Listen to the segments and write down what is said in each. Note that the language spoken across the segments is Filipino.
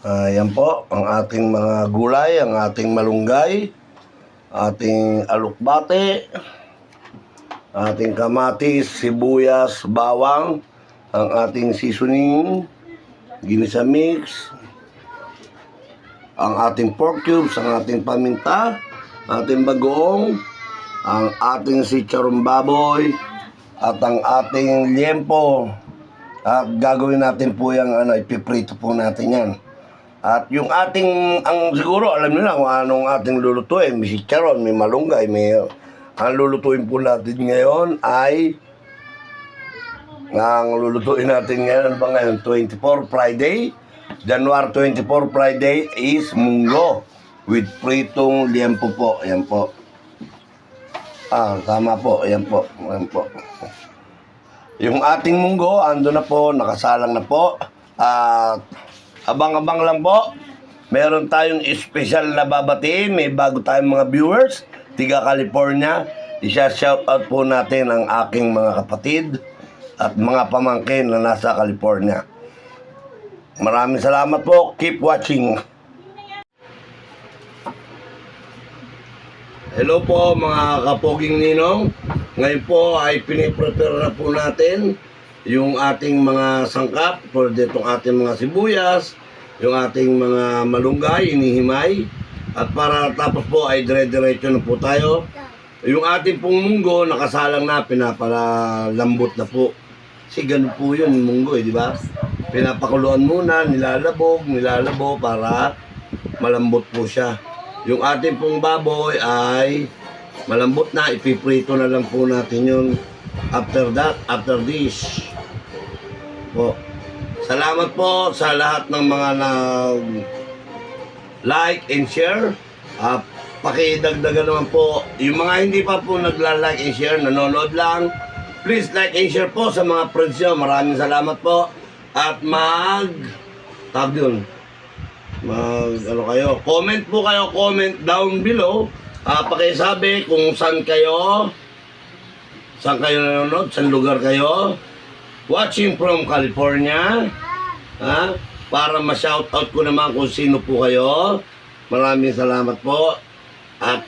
Yan po, ang ating mga gulay, ang ating malunggay, ating alukbate, ating kamatis, sibuyas, bawang, ang ating seasoning, ginisa mix, ang ating pork cubes, ang ating paminta, ating bagoong, ang ating sicharong baboy, at ang ating liempo. At gagawin natin po yung ipiprito po natin yan. At yung ating, siguro alam niyo na kung anong ating lulutuin. May chicharon, may malunggay, ang lulutuin po natin ngayon ay, ang lulutuin natin ngayon, ano ba ngayon? 24 Friday. January 24 Friday is munggo with pritong liempo po. Ayan po. Tama po. Ayan po. Ayan po. Yung ating munggo, ando na po, nakasalang na po. At abang-abang lang po. Meron tayong special na babatiin. May bago tayong mga viewers. Tiga California. Isa-shout out po natin ang aking mga kapatid at mga pamangkin na nasa California. Maraming salamat po. Keep watching. Hello po mga kapoging ninong. Ngayon po ay piniprepare na po natin yung ating mga sangkap for ditong ating mga sibuyas, yung ating mga malunggay, inihimay. At para tapos po ay dire-diretso na po tayo. Yung ating pong munggo, nakasalang na, pinapalambot na po. Kasi ganun po yun, munggo di ba? Pinapakuluan muna, nilalabo para malambot po siya. Yung ating pong baboy ay malambot na, ipiprito na lang po natin yun. After this po. Salamat po sa lahat ng mga like and share. Pakidagdagan naman po yung mga hindi pa po nagla-like and share, nanonood lang. Please like and share po sa mga friends nyo. Maraming salamat po. At comment po kayo, comment down below. Pakisabi kung saan kayo nanonood, saan lugar kayo watching from California, para ma-shoutout ko naman kung sino po kayo. Maraming salamat po. At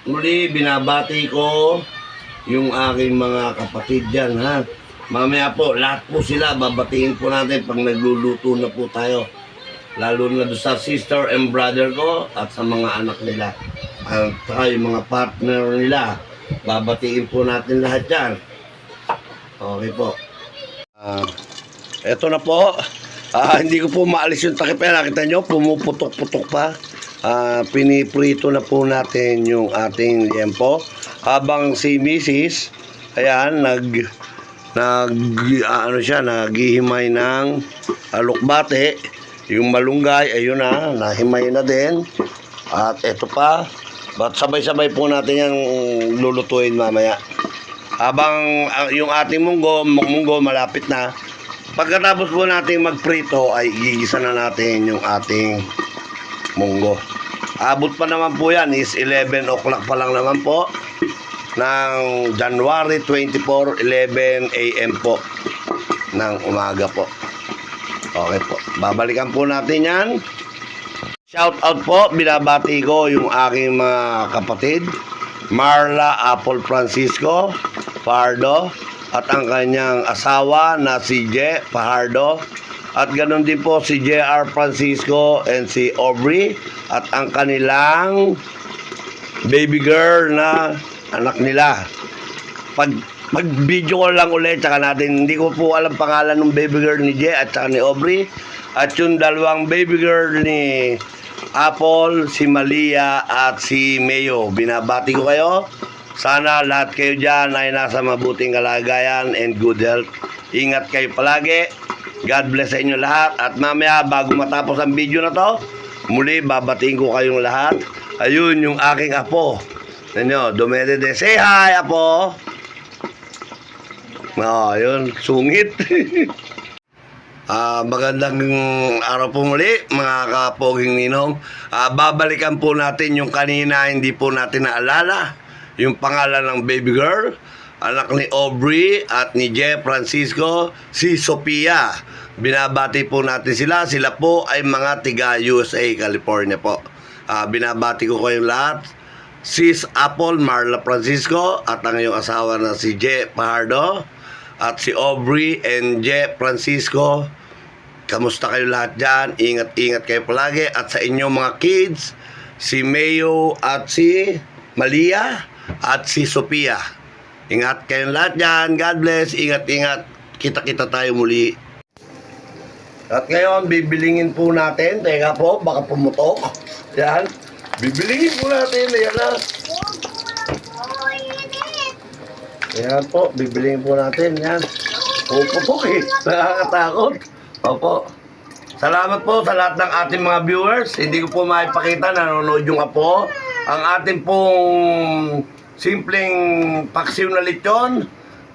muli binabati ko yung aking mga kapatid dyan, mamaya po lahat po sila babatiin po natin pag nagluluto na po tayo, lalo na sa sister and brother ko at sa mga anak nila at yung mga partner nila. Babatiin po natin lahat yan. Okay po. Eto na po. Hindi ko po maalis yung takip. Nakita nyo, pumuputok-putok pa. Piniprito na po natin yung ating liempo. Habang si Mrs. Ayan, naghihimay ng alukbate. Yung malunggay, ayun na, nahimay na din. At eto pa. But sabay-sabay po natin yung lulutuin mamaya. Habang yung ating munggo malapit na. Pagkatapos po natin magprito ay gigisa na natin yung ating munggo. Abot pa naman po yan is 11 o'clock pa lang naman po ng January 24, 11 a.m. po ng umaga po. Okay po. Babalikan po natin yan. Shout out po, binabati ko yung aking mga kapatid, Marla Apple Francisco Fajardo, at ang kanyang asawa na si Je Fajardo, at ganoon din po si J.R. Francisco and si Aubrey, at ang kanilang baby girl na anak nila. Pag video ko lang ulit, tsaka natin, hindi ko po alam pangalan ng baby girl ni Je at saka ni Aubrey, at yung dalawang baby girl ni Apple, si Malia at si Mayo. Binabati ko kayo. Sana lahat kayo dyan ay nasa mabuting kalagayan and good health. Ingat kayo palagi. God bless sa inyo lahat. At mamaya, bago matapos ang video na to, muli babatiin ko kayong lahat. Ayun yung aking apo. Nanyo, dumedede. Say hi, apo. Ayun, sungit. Magandang araw po muli mga kapoging ninong. Babalikan po natin yung kanina hindi po natin naalala yung pangalan ng baby girl. anak ni Aubrey at ni Jeff Francisco, si Sophia. Binabati po natin sila. Sila po ay mga tiga USA, California po. Binabati ko kayong lahat. Sis Apple Marla Francisco at ang iyong asawa na si Jeff Fajardo at si Aubrey and Jeff Francisco. Kamusta kayo lahat dyan? Ingat-ingat kayo palagi. At sa inyong mga kids, si Mayo at si Malia at si Sophia. Ingat kayong lahat dyan. God bless. Ingat-ingat. Kita-kita tayo muli. At ngayon, bibilingin po natin. Teka po, baka pumutok. Yan. Bibilingin po natin. Ayan na. Ayan po, bibilingin po natin. Yan. Puputok eh. Nakakatakot. Opo. Salamat po sa lahat ng ating mga viewers. Hindi ko po maipakita, nanonood yung apo. Ang ating pong simpleng paksiw na lechon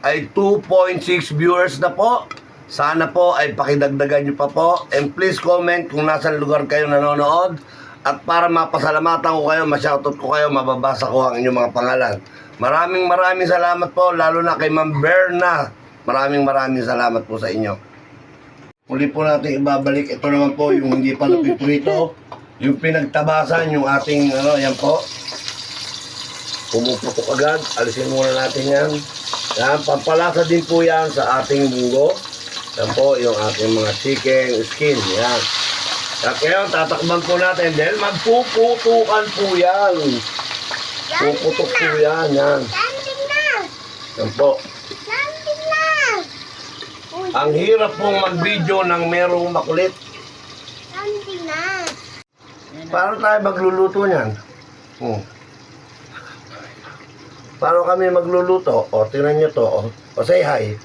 ay 2.6 viewers na po. Sana po ay pakidagdagan nyo pa po. And please comment kung nasa lugar kayo nanonood. At para mapasalamatan ko kayo, ma-shoutout ko kayo, mababasa ko ang inyong mga pangalan. Maraming salamat po, lalo na kay Ma'am Berna. Maraming salamat po sa inyo. Muli po natin ibabalik. Ito naman po yung hindi pa napiprito. Yung pinagtabasan, yung ating, yan po. Pumuputok agad. Alisin muna natin yan. Yan, pampalasa din po yan sa ating munggo. Yan po, yung ating mga chicken skin. Yan. At ngayon, tatakban po natin dahil magpuputukan po yan. Puputok po yan. Yan. Yan po. Ang hirap pong mag-video ng merong makulit. Paano tayo magluluto niyan? Paano kami magluluto? O, tingnan nyo to. O, say hi.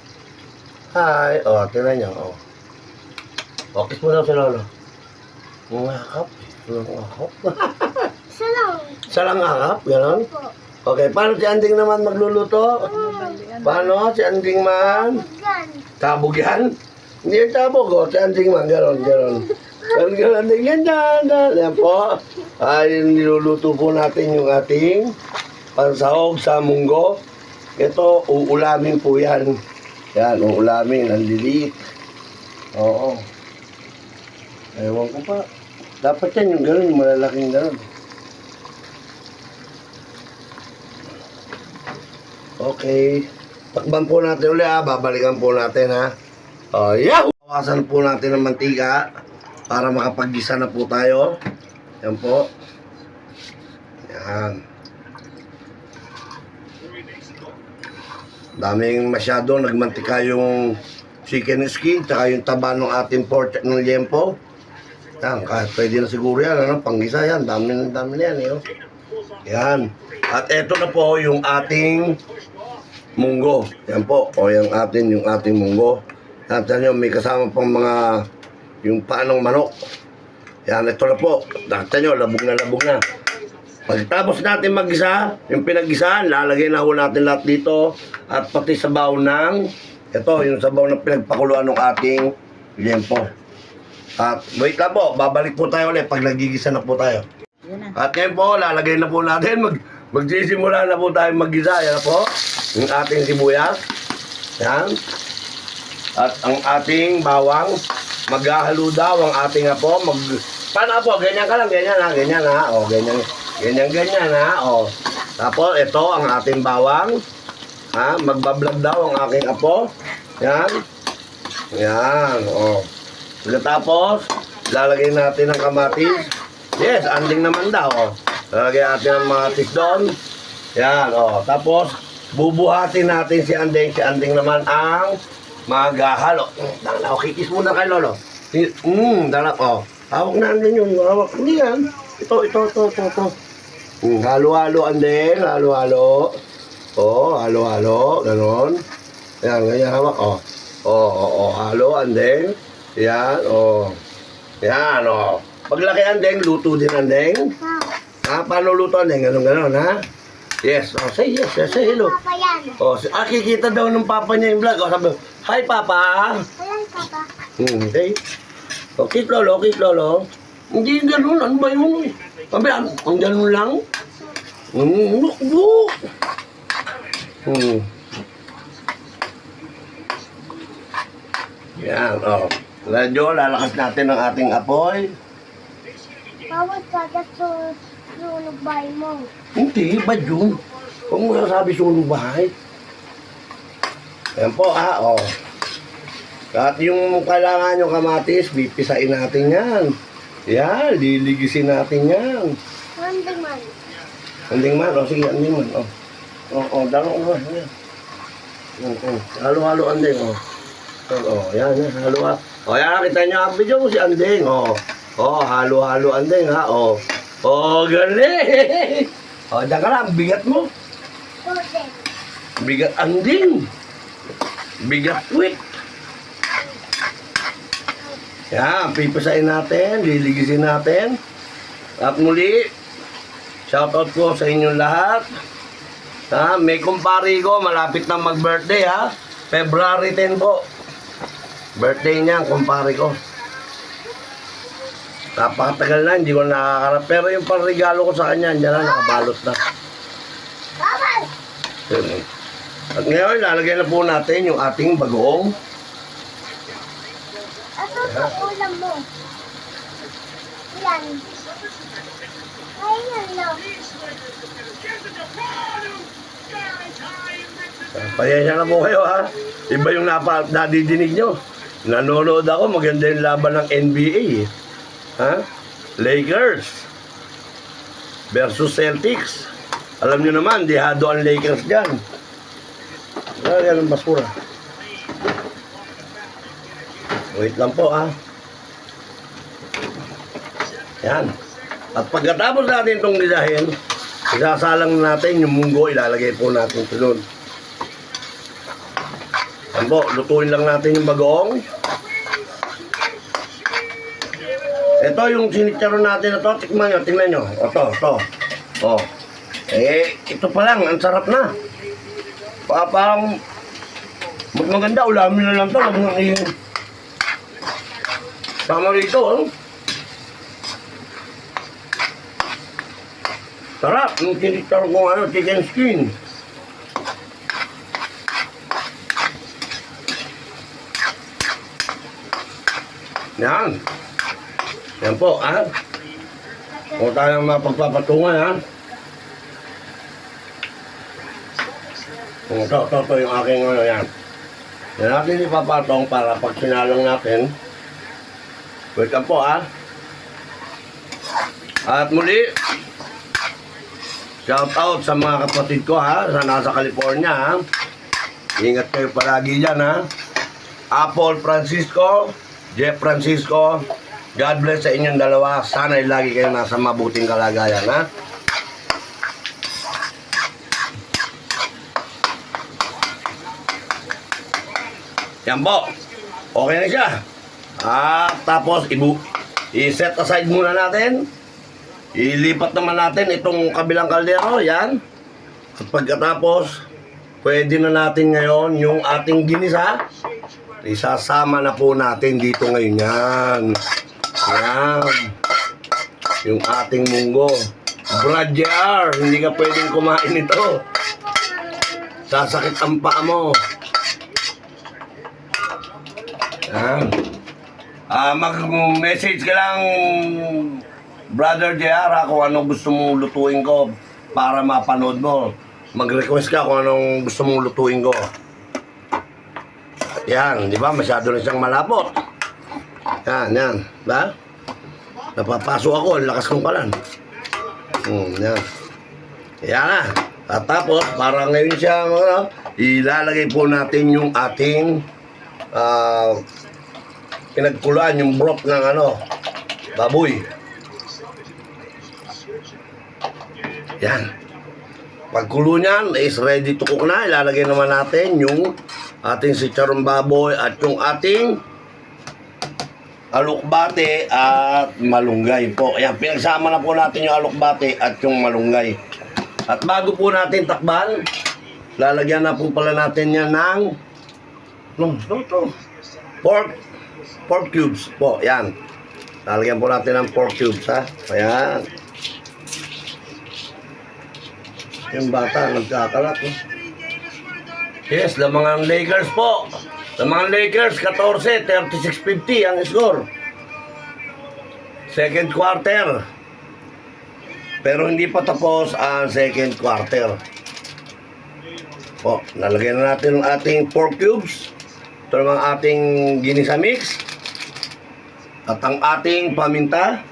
Hi. O, tingnan nyo. O, kiss mo na si Lolo. Ngakap. Ngakap. Salang ngakap. Ganon. Okay, paano si Anding naman magluluto? Paano si Anding man? Tabog yan? Hindi yung tabog. O, si Anding man. Ganon. Ganon. Yan po. Ay, niluluto po natin yung ating pansahog sa munggo. Ito, uulamin po yan. Yan, uulamin. Ang liliit. Oo. Ewan ko pa. Dapat yan yung gano'n, yung malalaking gano'n. Okay. Takban po natin ulit ha. Babalikan po natin ha. Yahoo! Bawasan po natin ng mantika para makapag-gisa na po tayo. Yan po. Yan. Daming masyado nagmantika yung chicken skin tsaka yung taba ng ating pork ng liempo. Yan, kahit pwede na siguro yan, panggisa yan, dami na yan eh. Yan. At eto na po yung ating munggo. Yan po, o yung ating munggo. At yan yung may kasama pang mga yung paanong manok. Yan, ito na po. Nakita nyo, labog na. Pagkatapos natin mag-isa, yung pinag-isa, lalagay na ho natin lahat dito. At pati sabaw ng, ito, yung sabaw na pinagpakuluan ng ating liempo. At wait lang po, babalik po tayo ulit pag nagigisa na po tayo. At ngayon po, lalagay na po natin, magsisimula na po tayo mag-gisa. Yan na po, yung ating sibuyas. Yan. At ang ating bawang, maghahalo daw ang ating apo. Paano po? Ganyan ka lang, ganyan ha. O, ganyan ha. O. Tapos, ito ang ating bawang. Ha? Magbablog daw ang aking apo. Yan. Yan, o. Tapos, lalagay natin ang kamatis. Yes, anding naman daw. O. Lalagay natin ang kamatis doon. Yan, o. Tapos, bubuhatin natin si anding. Si anding naman ang maghahalo. Dala, okay, kiss muna kay Lolo. Dala, o. Hawak na anding yun. Hawak. Hindi yan. Ito. Halo-halo anding. Halo-halo. O, halo-halo. Ganon. Yan, ganyan hawak, o. O, halo anding. Yan, o. Yan, o. Paglaki andeng, luto din andeng. Ha? Paano luto andeng? Ganon, ha? Yes, o. Say yes, say hello. O, kikita daw ng papa niya yung vlog. O, sabi, hi, Papa. Hi, Papa. Okay. O, kiss Lolo. Hindi ganon, ano ba yun? Sabi, ang ganon lang? Yan, oh. Radyo, lalakas natin ang ating apoy. Bawat kada sunog bahay mo. Hindi, ba yun? Huwag mo sasabi sunog bahay. Yan po, oh. At yung kailangan yung kamatis, pipisain natin yan. Yan, liligisin natin yan. Handing man. Handing man, o sige, handing man, oh. Dalawang mo, yan. Halo-halo anding, oh. Yan, halo-halo. Yan, kita nyo ang video ko si anding, oh. Halo-halo anding, ha, oh. Galing! Diyan ka lang, bigat mo. Golden. Bigat anding. Bigat wit. Yan, pipisain natin, liligisin natin. At muli, shoutout po sa inyong lahat. May kumpari ko, malapit na mag-birthday, ha. February 10 po. Birthday niya, kumpari ko. Napakatagal na, hindi ko nakakarap. Pero yung panregalo ko sa kanya, dyan na, nakabalot na. Babay! At ngayon, lalagay na po natin yung ating bagoong. Ano sa ulam mo? Ilan? Ayun lang. Pasensya na po kayo, ha. Iba yung nadidinig nyo. Nanonood ako, maganda yung laban ng NBA. Ha? Lakers versus Celtics. Alam nyo naman, dihado ang Lakers dyan. Yan ang basura. Wait lang po, ha. Yan. At pagkatapos natin itong nilahin, isasalang natin yung munggo, ilalagay po natin sunod. Yan po, lutuin lang natin yung bagoong. Ito yung sinicharon natin na to, tikman nyo, tingnan nyo. Ito. Ito pa lang, ang sarap na. Parang maganda, ulamin na lang to. Tama rito, oh. Sarap, yung sinicharon ko chicken skin. Yan. Yan po, ha? Huwag tayong mapagpapatungan, ha? Ito yung aking yan. Yan natin ipapatong para pag sinalong natin. Wait lang po, ha? At muli, shout out sa mga kapatid ko, ha? Sa nasa California, ha? Ingat kayo palagi dyan, ha? Apple Francisco, Jeff Francisco, God bless sa inyong dalawa. Sana'y lagi kayo nasa mabuting kalagayan, ha? Yan po. Okay na siya. Tapos, i-set aside muna natin. Ilipat naman natin itong kabilang kaldero. Yan. At pagkatapos, pwede na natin ngayon yung ating ginisa. Isasama na po natin dito ngayon yan. Yan. Yung ating munggo. Brad JR, hindi ka pwedeng kumain ito. Sasakit ang paa mo. Yan. Mag-message ka lang, Brother JR, kung anong gusto mong lutuin ko para mapanood mo. Mag-request ka kung anong gusto mong lutuin ko. Yan, di ba? Masyado na siyang malapot. Yan. Ba? Napapasok ako, lakas kong kalan. Yan. Yan na. At tapos, para ngayon siya, ilalagay po natin yung ating pinagkuluan, yung broth ng baboy. Yan. Pagkulo niyan, is ready to cook na. Ilalagay naman natin yung ating sicharong baboy at yung ating alokbate at malunggay po. Ayan, pinagsama na po natin yung alokbate at yung malunggay. At bago po natin takban, lalagyan na po pala natin yan ng pork cubes po. Yan. Lalagyan po natin ng pork cubes, ha. Ayan. Yung bata, nagkakalat. Yes, lamangang Lakers po. Sa mga Lakers, 14, 36-50 ang score. Second quarter. Pero hindi pa tapos ang second quarter. Po, nalagyan na natin ang ating pork cubes. Ito naman ang ating ginisa mix. At ang ating paminta.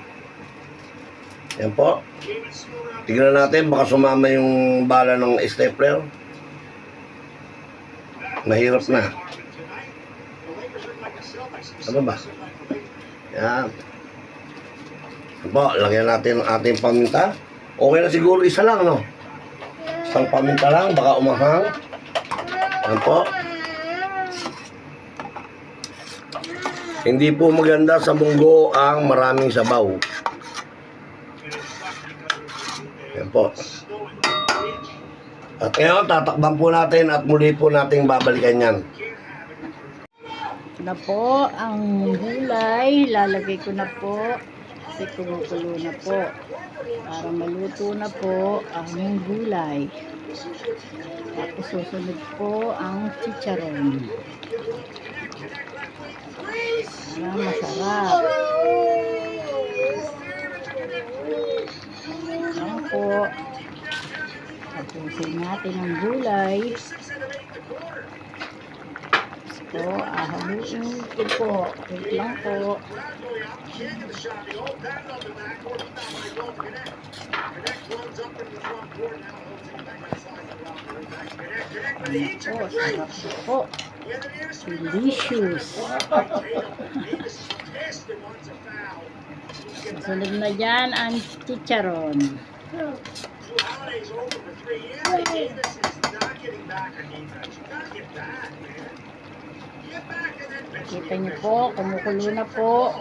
Yan po. Tignan natin, baka sumama yung bala ng stapler. Mahirap na. Ano ba? Yan. Po, lagyan natin ang ating paminta. Okay na siguro isa lang, no? Isang paminta lang, baka umahang. Yan po. Hindi po maganda sa munggo ang maraming sabaw. Yan po. At ngayon, tatakban po natin at muli po nating babalikan yan. Na po ang gulay, lalagay ko na po kasi kumukulo na po para maluto na po ang gulay. Tapos susunod po ang chicharon para masarap. Ayan po, tapusin natin ang gulay. So, haluin ko po. Wait lang po. Ayan po, sarap po. Delicious. Susunod na dyan ang chicharon. Kita niyo po, kumukulo na po.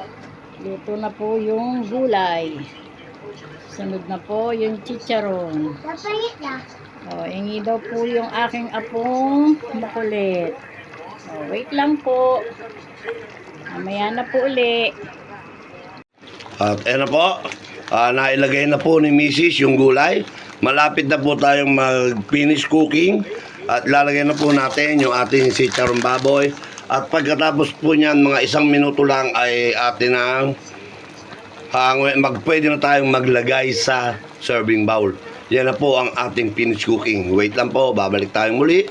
Luto na po yung gulay. Sunod na po yung chicharon. Napangit na. Ingi daw po yung aking apong makulit. Wait lang po. Mamaya na po uli. At na po, nailagay na po ni Mrs. yung gulay. Malapit na po tayong mag-finish cooking. At lalagay na po natin yung ating chicharon baboy. At pagkatapos po niyan, mga 1 minuto lang ay atin ang pwede na tayong maglagay sa serving bowl. Yan na po ang ating finish cooking. Wait lang po, babalik tayong muli.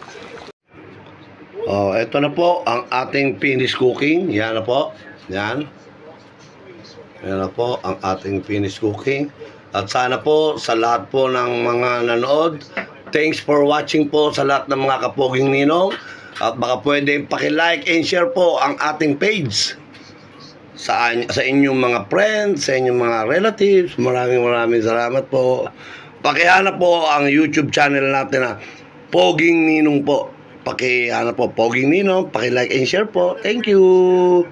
Ito na po ang ating finish cooking. Yan na po. Yan. Yan na po ang ating finish cooking. At sana po sa lahat po ng mga nanood, thanks for watching po sa lahat ng mga kapoging ninong. At baka pwede paki-like and share po ang ating page sa inyong mga friends, sa inyong mga relatives. Maraming salamat po. Pakihanap po ang YouTube channel natin na Poging Ninong po. Pakihanap po Poging Ninong, paki-like and share po. Thank you.